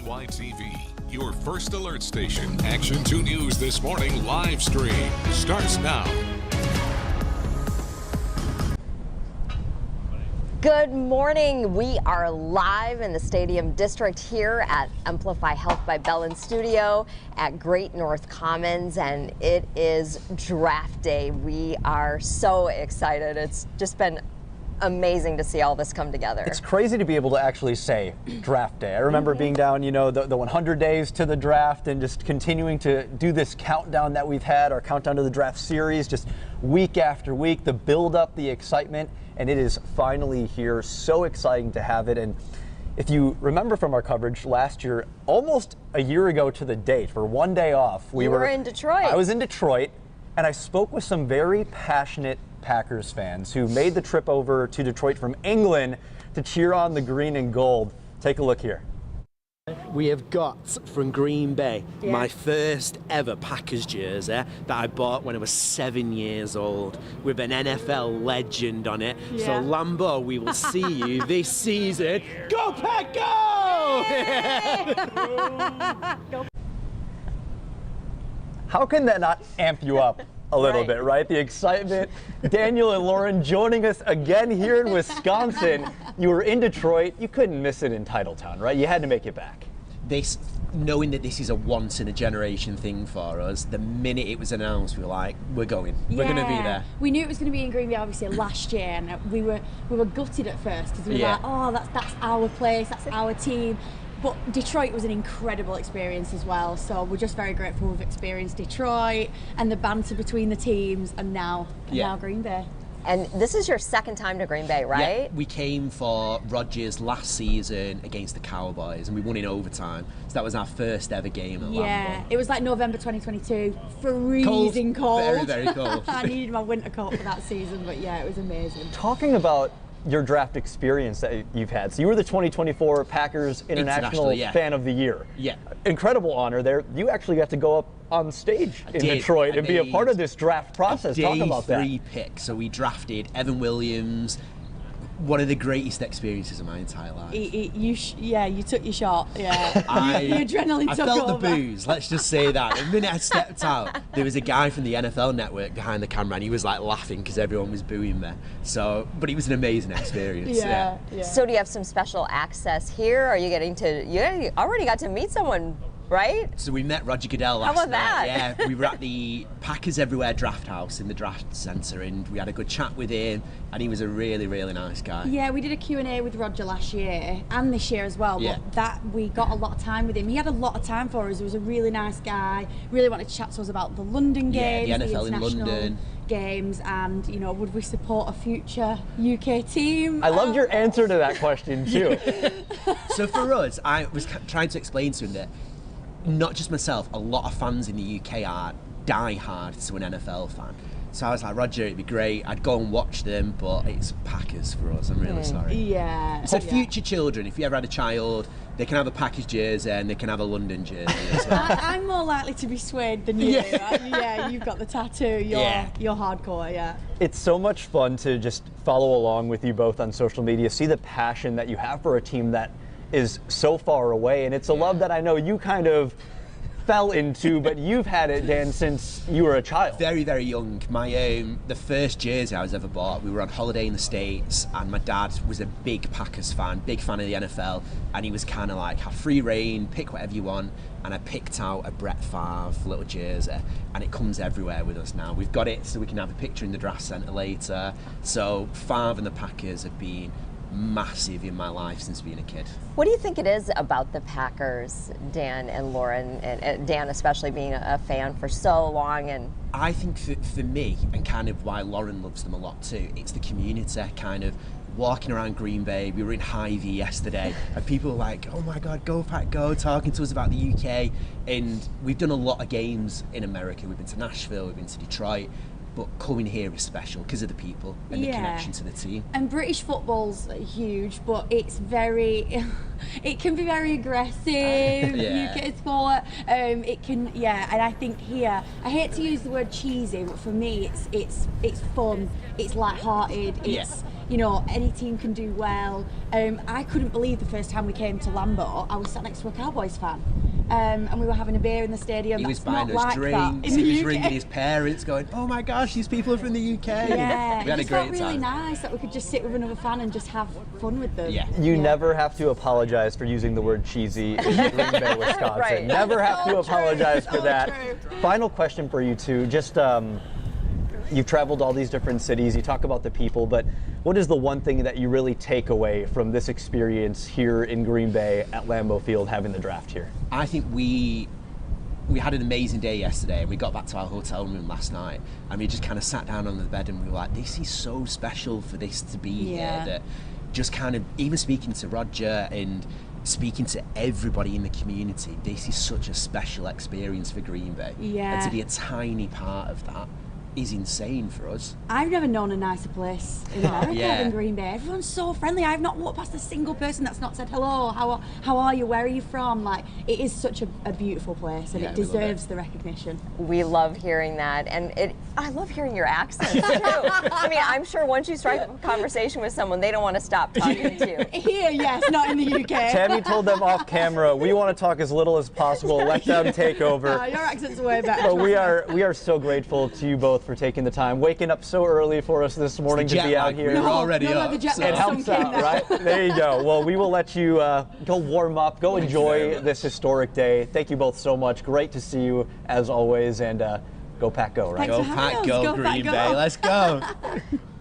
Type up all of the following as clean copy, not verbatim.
WBAY TV, your first alert station. Action 2 News This Morning live stream starts now. Good morning. We are live in the Stadium District here at Amplify Health by Bellin Studio at Great North Commons, and it is draft day. We are so excited. It's just been amazing to see all this come together. It's crazy to be able to actually say draft day. I remember being down, the 100 days to the draft and just continuing to do this countdown that we've had, our countdown to the draft series, just week after week, the build up, the excitement, and it is finally here. So exciting to have it. And if you remember from our coverage last year, almost a year ago to the date, for one day off, we were in Detroit. I was in Detroit, and I spoke with some very passionate Packers fans who made the trip over to Detroit from England to cheer on the green and gold. Take a look here. We have got from Green Bay my first ever Packers jersey that I bought when I was 7 years old with an NFL legend on it. So Lambo, we will see you this season. Go Pack, go! How can that not amp you up a little bit, right? The excitement. Daniel and Lauren joining us again here in Wisconsin. You were in Detroit. You couldn't miss it in Titletown, right? You had to make it back. Knowing that this is a once-in-a-generation thing for us, the minute it was announced, we were like, we're going. We're going to be there. We knew it was going to be in Green Bay, obviously, last year, and we were gutted at first because we were like, oh, that's our place, that's our team. But Detroit was an incredible experience as well, so we're just very grateful we've experienced Detroit and the banter between the teams, and now Green Bay. And this is your second time to Green Bay, right? Yeah, we came for Rodgers last season against the Cowboys, and we won in overtime. So that was our first ever game at Lambeau. Yeah, it was like November 2022, freezing cold. Very, very cold. I needed my winter coat for that season, but yeah, it was amazing. Talking about your draft experience that you've had. So you were the 2024 Packers International Fan of the Year. Yeah. Incredible honor there. You actually got to go up on stage in Detroit and be a part of this draft process. Talk about that. Day 3 pick. So we drafted Evan Williams. One of the greatest experiences of my entire life. You took your shot. Yeah, the adrenaline took over. I felt the booze. Let's just say that. The minute I stepped out, there was a guy from the NFL Network behind the camera, and he was like laughing because everyone was booing me. So, but it was an amazing experience. Yeah. So, do you have some special access here? Are you getting to? You already got to meet someone, right? So we met Roger Goodell last night. How about that? Yeah, we were at the Packers Everywhere Draft House in the Draft Centre, and we had a good chat with him, and he was a really, really nice guy. Yeah, we did a Q&A with Roger last year and this year as well, but that we got a lot of time with him. He had a lot of time for us. He was a really nice guy, really wanted to chat to us about the London games, the NFL in international London games, and would we support a future UK team? I loved your answer to that question too. So for us, I was trying to explain to him that not just myself, a lot of fans in the UK are die-hard to an NFL fan. So I was like, Roger, it'd be great. I'd go and watch them, but it's Packers for us. I'm really sorry. Yeah. So future children, if you ever had a child, they can have a Packers jersey and they can have a London jersey as well. I'm more likely to be swayed than you. Yeah, you've got the tattoo. You're hardcore, yeah. It's so much fun to just follow along with you both on social media, see the passion that you have for a team that is so far away, and it's a love that I know you kind of fell into, but you've had it, Dan, since you were a child. Very, very young. My the first jersey I was ever bought, we were on holiday in the States, and my dad was a big Packers fan, big fan of the NFL, and he was kind of like, have free reign, pick whatever you want, and I picked out a Brett Favre little jersey, and it comes everywhere with us now. We've got it so we can have a picture in the draft centre later. So Favre and the Packers have been massive in my life since being a kid. What do you think it is about the Packers, Dan and Lauren, and Dan especially being a fan for so long? And I think for me, and kind of why Lauren loves them a lot too, it's the community, kind of walking around Green Bay. We were in Hy-Vee yesterday, and people were like, oh my God, go Pack, go, talking to us about the UK. And we've done a lot of games in America. We've been to Nashville, we've been to Detroit, but coming here is special because of the people and the connection to the team. And British football's huge, but it's very, it can be very aggressive. You can score. It can, and I think here, I hate to use the word cheesy, but for me, it's fun. It's light-hearted. you know, any team can do well. I couldn't believe the first time we came to Lambeau, I was sat next to a Cowboys fan. And we were having a beer in the stadium. He was That's buying not us like drinks. that in He was the UK. ringing his parents, going, "Oh my gosh, these people are from the UK." Yeah, We had a it felt great really time. nice that we could just sit with another fan and just have fun with them. Yeah. You never have to apologize for using the word cheesy in Green Bay, Wisconsin. Right. Never have to So apologize true, for so that. true. Final question for you two. Just you've traveled all these different cities. You talk about the people, but what is the one thing that you really take away from this experience here in Green Bay at Lambeau Field, having the draft here? I think we had an amazing day yesterday, and we got back to our hotel room last night, and we just kind of sat down on the bed and we were like, this is so special for this to be here, that just kind of, even speaking to Roger and speaking to everybody in the community, this is such a special experience for Green Bay. Yeah. And to be a tiny part of that is insane for us. I've never known a nicer place in America Yeah. than Green Bay. Everyone's so friendly. I've not walked past a single person that's not said hello. How are you? Where are you from? Like, it is such a beautiful place, and Yeah, it we love deserves the recognition. We love hearing that, and I love hearing your accents too. I mean, I'm sure once you strike a conversation with someone, they don't want to stop talking to you. Here, yes, not in the UK. Tammy told them off camera, we want to talk as little as possible, let them take over. Your accent's way better. But we are so grateful to you both for taking the time, waking up so early for us this morning to Jet be out lag. here. We were already no, up. the jet so- lag. It helps Sunk in out, now. right? There you go. Well, we will let you go warm up, go Thank you very enjoy much. this historic day. Thank you both so much. Great to see you as always, and go Pack Go, right? Thanks Go for having Pack, us. go Go Pack, Green go. Bay, let's go.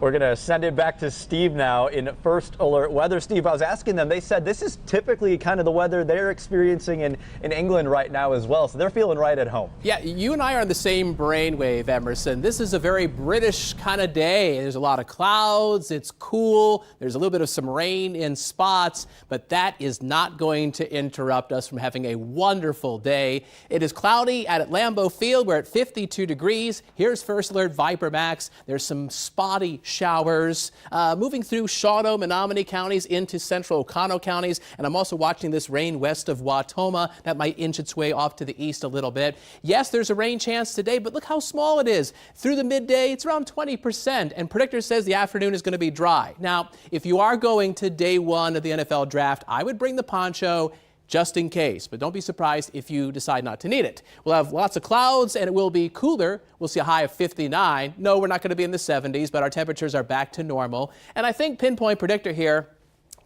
We're going to send it back to Steve now in First Alert Weather. Steve, I was asking them, they said this is typically kind of the weather they're experiencing in England right now as well, so they're feeling right at home. Yeah, you and I are on the same brainwave, Emerson. This is a very British kind of day. There's a lot of clouds, it's cool, there's a little bit of some rain in spots, but that is not going to interrupt us from having a wonderful day. It is cloudy at Lambeau Field. We're at 52 degrees. Here's First Alert Viper Max. There's some spotty showers moving through Shawano, Menominee counties into central Oconto counties, and I'm also watching this rain west of Watoma. That might inch its way off to the east a little bit. Yes, there's a rain chance today, but look how small it is. Through the midday, it's around 20%, and predictor says the afternoon is going to be dry. Now, if you are going to day one of the NFL draft, I would bring the poncho just in case, but don't be surprised if you decide not to need it. We'll have lots of clouds and it will be cooler. We'll see a high of 59. No, we're not going to be in the 70s, but our temperatures are back to normal. And I think Pinpoint Predictor here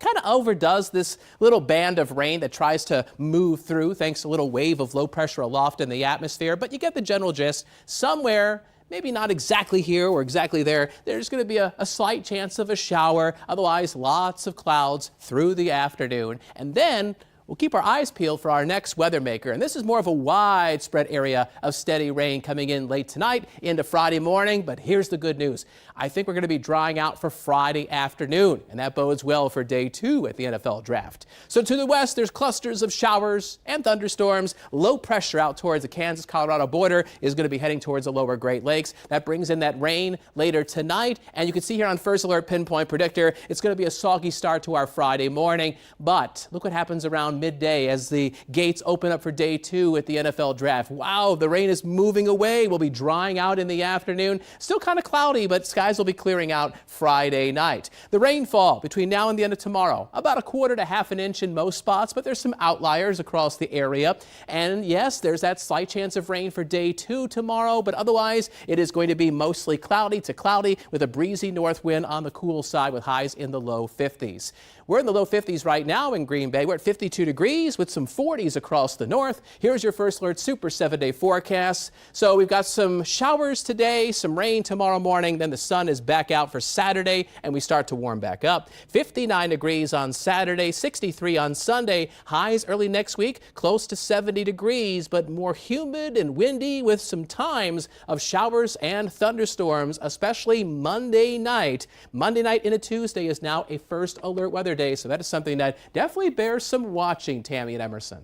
kind of overdoes this little band of rain that tries to move through thanks to a little wave of low pressure aloft in the atmosphere, but you get the general gist. Somewhere, maybe not exactly here or exactly there, there's going to be a slight chance of a shower. Otherwise, lots of clouds through the afternoon. And then we'll keep our eyes peeled for our next weather maker. And this is more of a widespread area of steady rain coming in late tonight into Friday morning. But here's the good news. I think we're going to be drying out for Friday afternoon, and that bodes well for day two at the NFL draft. So to the west, there's clusters of showers and thunderstorms. Low pressure out towards the Kansas-Colorado border is going to be heading towards the lower Great Lakes. That brings in that rain later tonight. And you can see here on First Alert Pinpoint Predictor, it's going to be a soggy start to our Friday morning. But look what happens around midday as the gates open up for day two at the NFL draft. Wow, the rain is moving away. We'll be drying out in the afternoon. Still kind of cloudy, but skies will be clearing out Friday night. The rainfall between now and the end of tomorrow, about 1/4 to 1/2 inch in most spots, but there's some outliers across the area. And yes, there's that slight chance of rain for day two tomorrow, but otherwise it is going to be mostly cloudy to cloudy with a breezy north wind on the cool side with highs in the low 50s. We're in the low 50s right now in Green Bay. We're at 52 degrees with some 40s across the north. Here's your First Alert Super 7-day forecast. So we've got some showers today, some rain tomorrow morning, then the sun is back out for Saturday and we start to warm back up. 59 degrees on Saturday, 63 on Sunday. Highs early next week, close to 70 degrees, but more humid and windy with some times of showers and thunderstorms, especially Monday night. Monday night into Tuesday is now a First Alert weather day, so that is something that definitely bears some watching, Tammy and Emerson.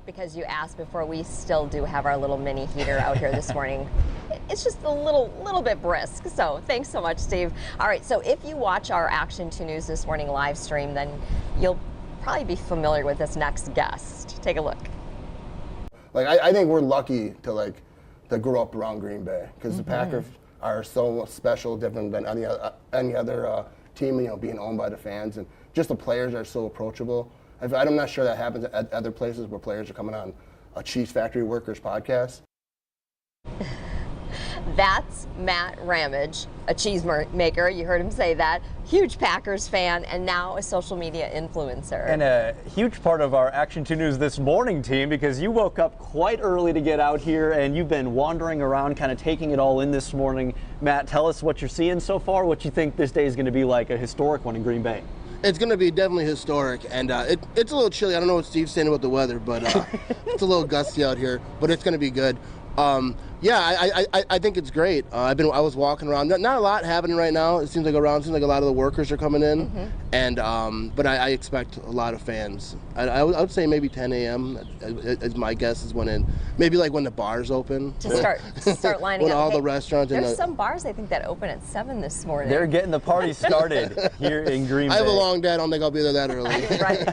Because you asked before, we still do have our little mini heater out here this morning. It's just a little bit brisk, so thanks so much, Steve. All right, so if you watch our Action 2 News this morning live stream, then you'll probably be familiar with this next guest. Take a look. Like I think we're lucky to grow up around Green Bay because the Packer are so special, different than any other team, being owned by the fans. And just the players are so approachable. I'm not sure that happens at other places where players are coming on a Cheese Factory Workers podcast. That's Matt Ramage, a cheese maker. You heard him say that. Huge Packers fan and now a social media influencer. And a huge part of our Action 2 News this morning, team, because you woke up quite early to get out here and you've been wandering around, kind of taking it all in this morning. Matt, tell us what you're seeing so far, what you think this day is going to be like, a historic one in Green Bay. It's going to be definitely historic, and it's a little chilly. I don't know what Steve's saying about the weather, but it's a little gusty out here, but it's going to be good. I think it's great. I was walking around. Not a lot happening right now. It seems like a lot of the workers are coming in, and but I expect a lot of fans. I would say maybe 10 a.m. as my guess is maybe like when the bars open. To start lining when up. All the restaurants. There's some bars I think that open at 7 this morning. They're getting the party started here in Green Bay. I have a long day. I don't think I'll be there that early.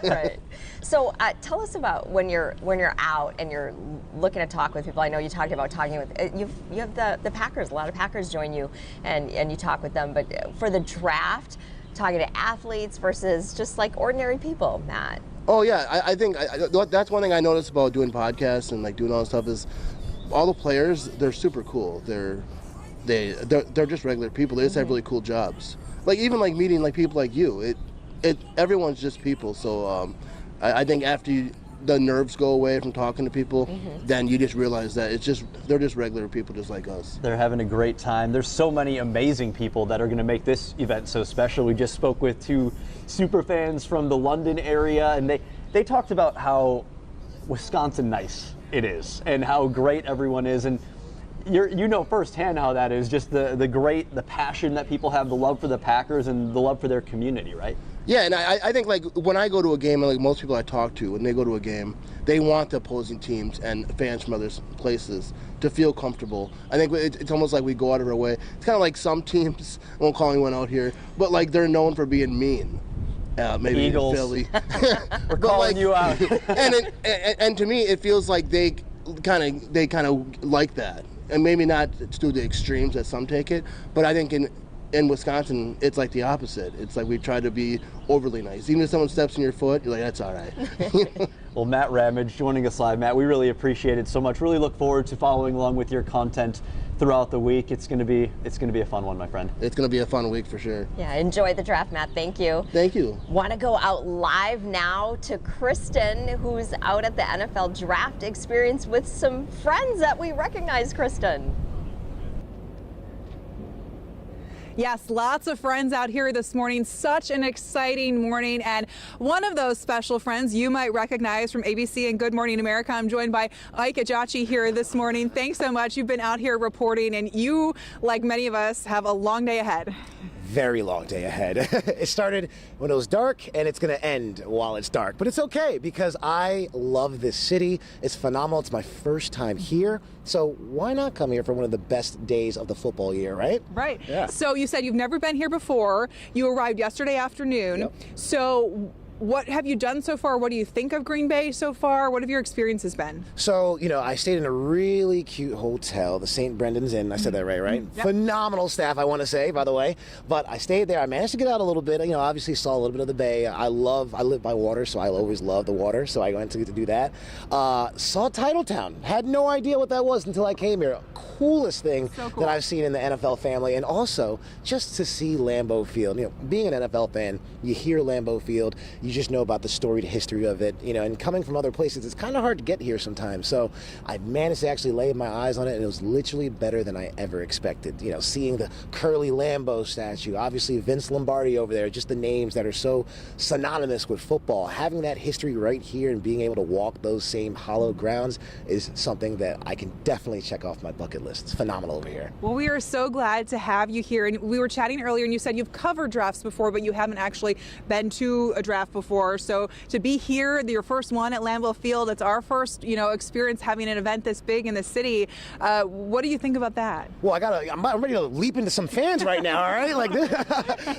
Right. So tell us about when you're out and you're looking to talk with people. I know you talked about talking with you have the Packers. A lot of Packers join you and you talk with them. But for the draft, talking to athletes versus just like ordinary people, Matt. Oh yeah, I think that's one thing I noticed about doing podcasts and like doing all this stuff is all the players. They're super cool. They're just regular people. They just have really cool jobs. Like even like meeting like people like you. Everyone's just people. So I think after the nerves go away from talking to people, then you just realize that they're just regular people just like us. They're having a great time. There's so many amazing people that are going to make this event so special. We just spoke with two super fans from the London area, and they talked about how Wisconsin nice it is and how great everyone is. And you know firsthand how that is, just the passion that people have, the love for the Packers and the love for their community, right? Yeah, and I think like when I go to a game, and like most people I talk to, when they go to a game, they want the opposing teams and fans from other places to feel comfortable. I think it's almost like we go out of our way. It's kind of like some teams, I won't call anyone out here, but like they're known for being mean. Maybe Eagles. Philly. We're calling you out. and to me, it feels like they kind of like that, and maybe not to the extremes that some take it, but I think in Wisconsin, it's like the opposite. It's like we try to be overly nice. Even if someone steps in your foot, you're like, that's all right. Well, Matt Ramage joining us live. Matt, we really appreciate it so much. Really look forward to following along with your content throughout the week. It's going to be a fun one, my friend. It's going to be a fun week for sure. Yeah, enjoy the draft, Matt. Thank you. Thank you. Want to go out live now to Kristen, who's out at the NFL draft experience with some friends that we recognize, Kristen. Yes, lots of friends out here this morning. Such an exciting morning. And one of those special friends you might recognize from ABC and Good Morning America. I'm joined by Ike Ejiochi here this morning. Thanks so much. You've been out here reporting, and you, like many of us, have a long day ahead. Very long day ahead. It started when it was dark, and it's going to end while it's dark. But it's okay because I love this city. It's phenomenal. It's my first time here. So why not come here for one of the best days of the football year, right? Right. Yeah. So you said you've never been here before. You arrived yesterday afternoon. Yep. So what have you done so far? What do you think of Green Bay so far? What have your experiences been? So, I stayed in a really cute hotel, the St. Brendan's Inn. I said that right? Yep. Phenomenal staff, I want to say, by the way. But I stayed there. I managed to get out a little bit. Obviously saw a little bit of the bay. I live by water, so I always love the water. So I went to get to do that. Saw Titletown. Had no idea what that was until I came here. Coolest thing So cool. that I've seen in the NFL family. And also, just to see Lambeau Field. Being an NFL fan, you hear Lambeau Field. You just know about the storied history of it, and coming from other places, it's kind of hard to get here sometimes. So I managed to actually lay my eyes on it, and it was literally better than I ever expected. Seeing the Curly Lambeau statue, obviously Vince Lombardi over there, just the names that are so synonymous with football. Having that history right here and being able to walk those same hallowed grounds is something that I can definitely check off my bucket list. It's phenomenal over here. Well, we are so glad to have you here. And we were chatting earlier, and you said you've covered drafts before, but you haven't actually been to a draft before. before. So to be here, your first one at Lambeau Field, it's our first, experience having an event this big in the city. What do you think about that? Well, I'm ready to leap into some fans right now, all right? Like,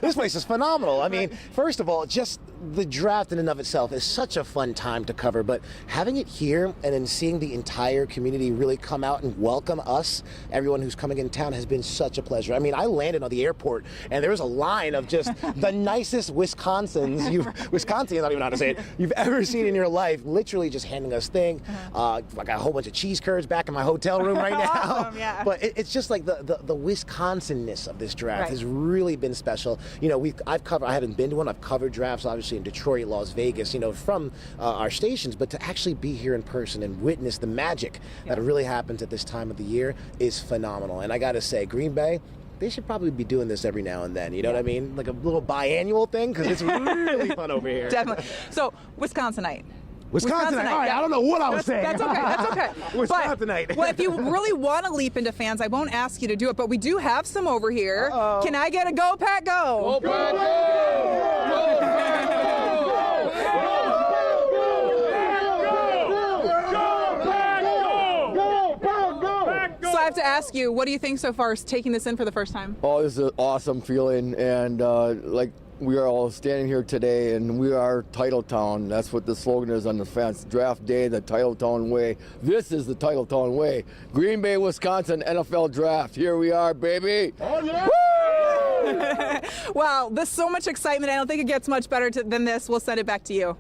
this place is phenomenal. I mean, first of all, just the draft in and of itself is such a fun time to cover, but having it here and then seeing the entire community really come out and welcome us, everyone who's coming in town, has been such a pleasure. I mean, I landed on the airport and there was a line of just the nicest Wisconsians, I don't even know how to say it, you've ever seen in your life, literally just handing us things. I got a whole bunch of cheese curds back in my hotel room right now. Awesome, yeah. But it's just like the Wisconsin-ness of this draft has really been special. I haven't been to one. I've covered drafts, obviously, in Detroit, Las Vegas, from our stations, but to actually be here in person and witness the magic that really happens at this time of the year is phenomenal. And I got to say, Green Bay, they should probably be doing this every now and then. You know what I mean? Like a little biannual thing, because it's really fun over here. Definitely. So, Wisconsinite. Wisconsinite. All right, I don't know what I was saying. That's okay. That's okay. Wisconsinite. Well, if you really want to leap into fans, I won't ask you to do it, but we do have some over here. Uh-oh. Can I get a go, Pat, go? Go, Pat, go! Go, Pat, go! So I have to ask you, what do you think so far is taking this in for the first time? Oh, this is an awesome feeling, and we are all standing here today, and we are Titletown. That's what the slogan is on the fence. Draft day, the Titletown way. This is the Titletown way. Green Bay, Wisconsin, NFL draft. Here we are, baby. Oh, yeah. Woo! Wow, there's so much excitement. I don't think it gets much better than this. We'll send it back to you.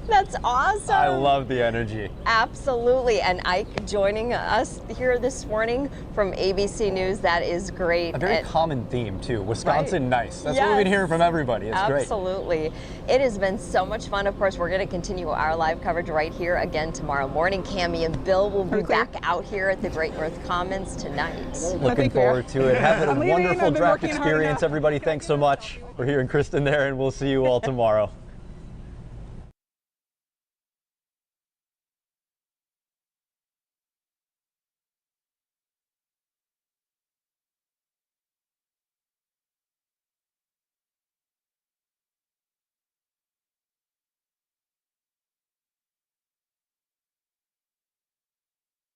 That's awesome. I love the energy. Absolutely. And Ike joining us here this morning from ABC News. That is great. A very common theme, too. Wisconsin nice. That's what we've been hearing from everybody. It's great. Absolutely. It has been so much fun. Of course, we're going to continue our live coverage right here again tomorrow morning. Cammie and Bill will be back out here at the Great North Commons tonight. Looking forward to it. Have a wonderful draft experience, everybody. Thanks so much. We're here in Kristen there, and we'll see you all tomorrow.